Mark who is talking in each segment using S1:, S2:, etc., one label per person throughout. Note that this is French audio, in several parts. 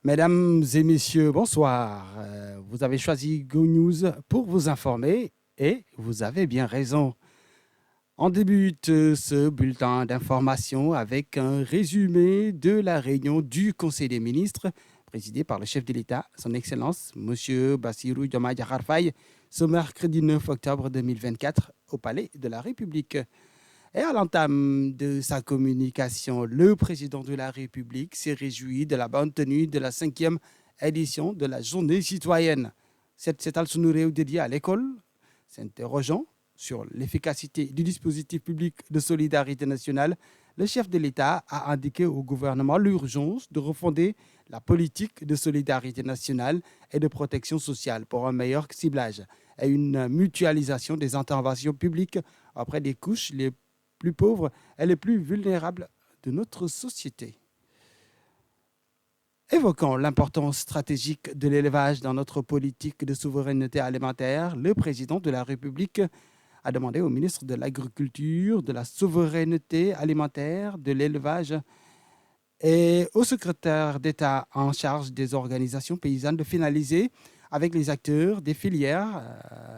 S1: Mesdames et messieurs, bonsoir. Vous avez choisi Go News pour vous informer et vous avez bien raison. On débute ce bulletin d'information avec un résumé de la réunion du Conseil des ministres présidée par le chef de l'État, son Excellence, M. Bassirou Diomaye Diakhar Faye, ce mercredi 9 octobre 2024 au Palais de la République. Et à l'entame de sa communication, le président de la République s'est réjoui de la bonne tenue de la 5e édition de la Journée citoyenne. Cette alsunurée dédiée à l'école, s'interrogeant sur l'efficacité du dispositif public de solidarité nationale, le chef de l'État a indiqué au gouvernement l'urgence de refonder la politique de solidarité nationale et de protection sociale pour un meilleur ciblage et une mutualisation des interventions publiques auprès des couches les plus pauvres et les plus vulnérables de notre société. Évoquant l'importance stratégique de l'élevage dans notre politique de souveraineté alimentaire, le président de la République a demandé au ministre de l'Agriculture, de la Souveraineté alimentaire, de l'élevage et au secrétaire d'État en charge des organisations paysannes de finaliser avec les acteurs des filières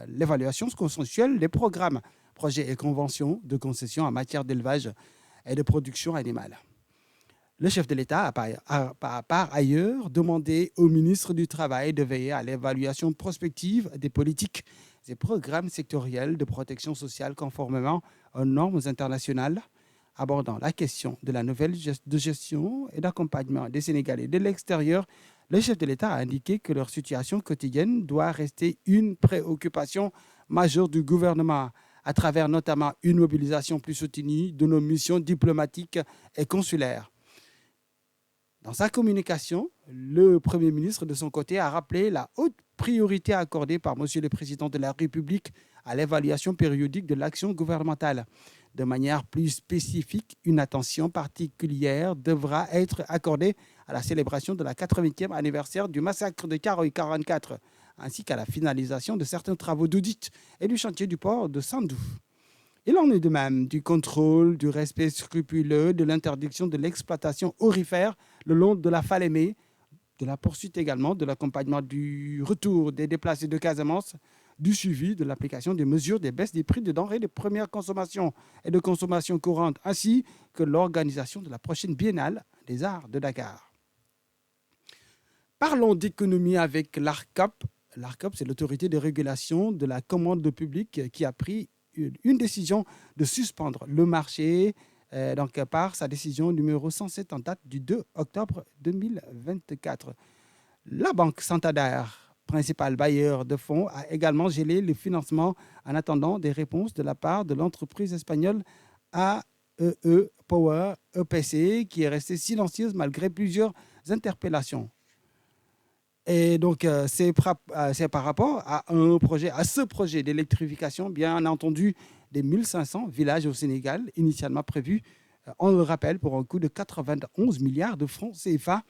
S1: l'évaluation consensuelle des programmes, projets et conventions de concession en matière d'élevage et de production animale. Le chef de l'État a par ailleurs demandé au ministre du Travail de veiller à l'évaluation prospective des politiques et programmes sectoriels de protection sociale conformément aux normes internationales, abordant la question de la nouvelle gestion et d'accompagnement des Sénégalais de l'extérieur. Le chef de l'État a indiqué que leur situation quotidienne doit rester une préoccupation majeure du gouvernement, à travers notamment une mobilisation plus soutenue de nos missions diplomatiques et consulaires. Dans sa communication, le Premier ministre, de son côté, a rappelé la haute priorité accordée par M. le Président de la République à l'évaluation périodique de l'action gouvernementale. De manière plus spécifique, une attention particulière devra être accordée à la célébration de la 80e anniversaire du massacre de Karoy 44, ainsi qu'à la finalisation de certains travaux d'audit et du chantier du port de Sandou. Il en est de même du contrôle, du respect scrupuleux de l'interdiction de l'exploitation aurifère le long de la Falémé, de la poursuite également de l'accompagnement du retour des déplacés de Casamance, du suivi de l'application des mesures des baisses des prix de denrées de première consommation et de consommation courante, ainsi que l'organisation de la prochaine biennale des arts de Dakar. Parlons d'économie avec l'ARCOP. L'ARCOP, c'est l'autorité de régulation de la commande publique qui a pris une décision de suspendre le marché par sa décision numéro 107 en date du 2 octobre 2024. La Banque Santander, principal bailleur de fonds, a également gelé le financement en attendant des réponses de la part de l'entreprise espagnole AEE Power EPC, qui est restée silencieuse malgré plusieurs interpellations. Et donc, c'est par rapport à ce projet d'électrification, bien entendu, des 1500 villages au Sénégal, initialement prévu, on le rappelle, pour un coût de 91 milliards de francs CFA.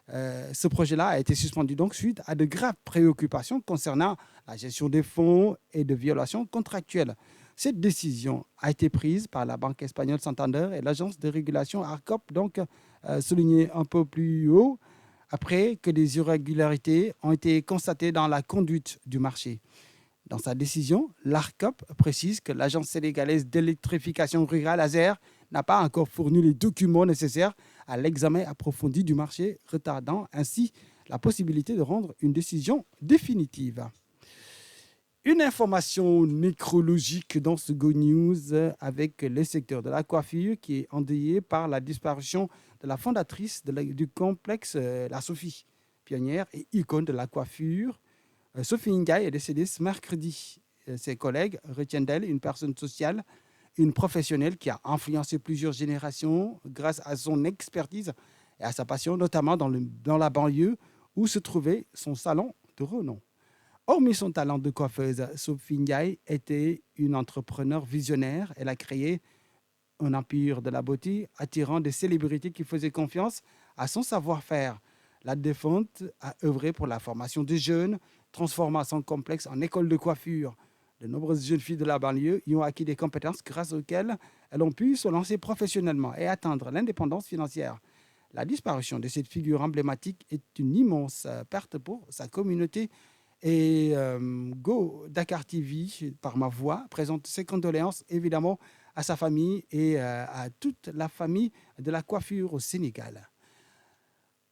S1: Ce projet-là a été suspendu donc suite à de graves préoccupations concernant la gestion des fonds et de violations contractuelles. Cette décision a été prise par la Banque espagnole Santander et l'agence de régulation ARCOP, donc souligné un peu plus haut, après que des irrégularités ont été constatées dans la conduite du marché. Dans sa décision, l'ARCOP précise que l'Agence sénégalaise d'électrification rurale, ASER, n'a pas encore fourni les documents nécessaires à l'examen approfondi du marché, retardant ainsi la possibilité de rendre une décision définitive. Une information nécrologique dans ce Go News avec le secteur de la coiffure qui est endeuillé par la disparition de la fondatrice du complexe La Sophie, pionnière et icône de la coiffure. Sophie Ndiaye est décédée ce mercredi. Ses collègues retiennent d'elle une personne sociale, une professionnelle qui a influencé plusieurs générations grâce à son expertise et à sa passion, notamment dans la banlieue où se trouvait son salon de renom. Hormis son talent de coiffeuse, Sophie Ndiaye était une entrepreneure visionnaire. Elle a créé un empire de la beauté attirant des célébrités qui faisaient confiance à son savoir-faire. La défunte a œuvré pour la formation des jeunes, transformant son complexe en école de coiffure. De nombreuses jeunes filles de la banlieue y ont acquis des compétences grâce auxquelles elles ont pu se lancer professionnellement et atteindre l'indépendance financière. La disparition de cette figure emblématique est une immense perte pour sa communauté. Et Go Dakar TV, par ma voix, présente ses condoléances évidemment à sa famille et à toute la famille de la coiffure au Sénégal.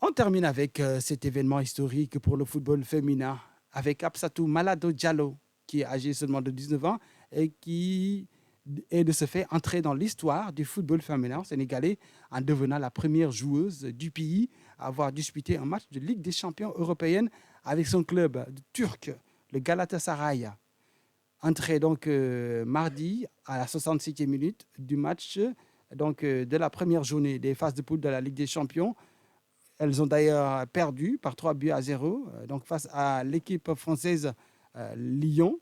S1: On termine avec cet événement historique pour le football féminin, avec Absatou Malado Diallo, qui est âgée seulement de 19 ans et qui est de ce fait entrée dans l'histoire du football féminin sénégalais en devenant la première joueuse du pays à avoir disputé un match de Ligue des champions européenne avec son club turc, le Galatasaray. Entrée donc mardi à la 66e minute du match de la première journée des phases de poule de la Ligue des champions. Elles ont d'ailleurs perdu par 3-0 donc face à l'équipe française Lyon.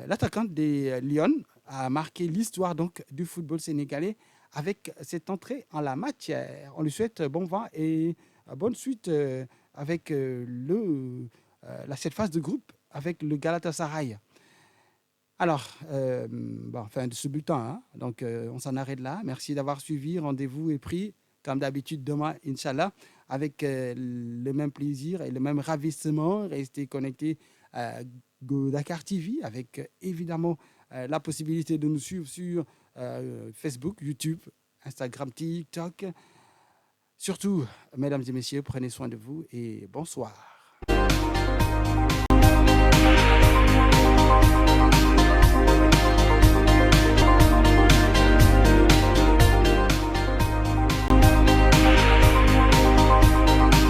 S1: L'attaquante des Lions a marqué l'histoire donc du football sénégalais avec cette entrée en la matière. On lui souhaite bon vent et bonne suite avec cette phase de groupe avec le Galatasaray. Alors, fin de ce bulletin, hein. Donc on s'en arrête là. Merci d'avoir suivi. Rendez-vous est pris, comme d'habitude, demain, Inch'Allah, avec le même plaisir et le même ravissement. Restez connectés à Go Dakar TV avec évidemment la possibilité de nous suivre sur Facebook, YouTube, Instagram, TikTok. Surtout, mesdames et messieurs, prenez soin de vous et bonsoir.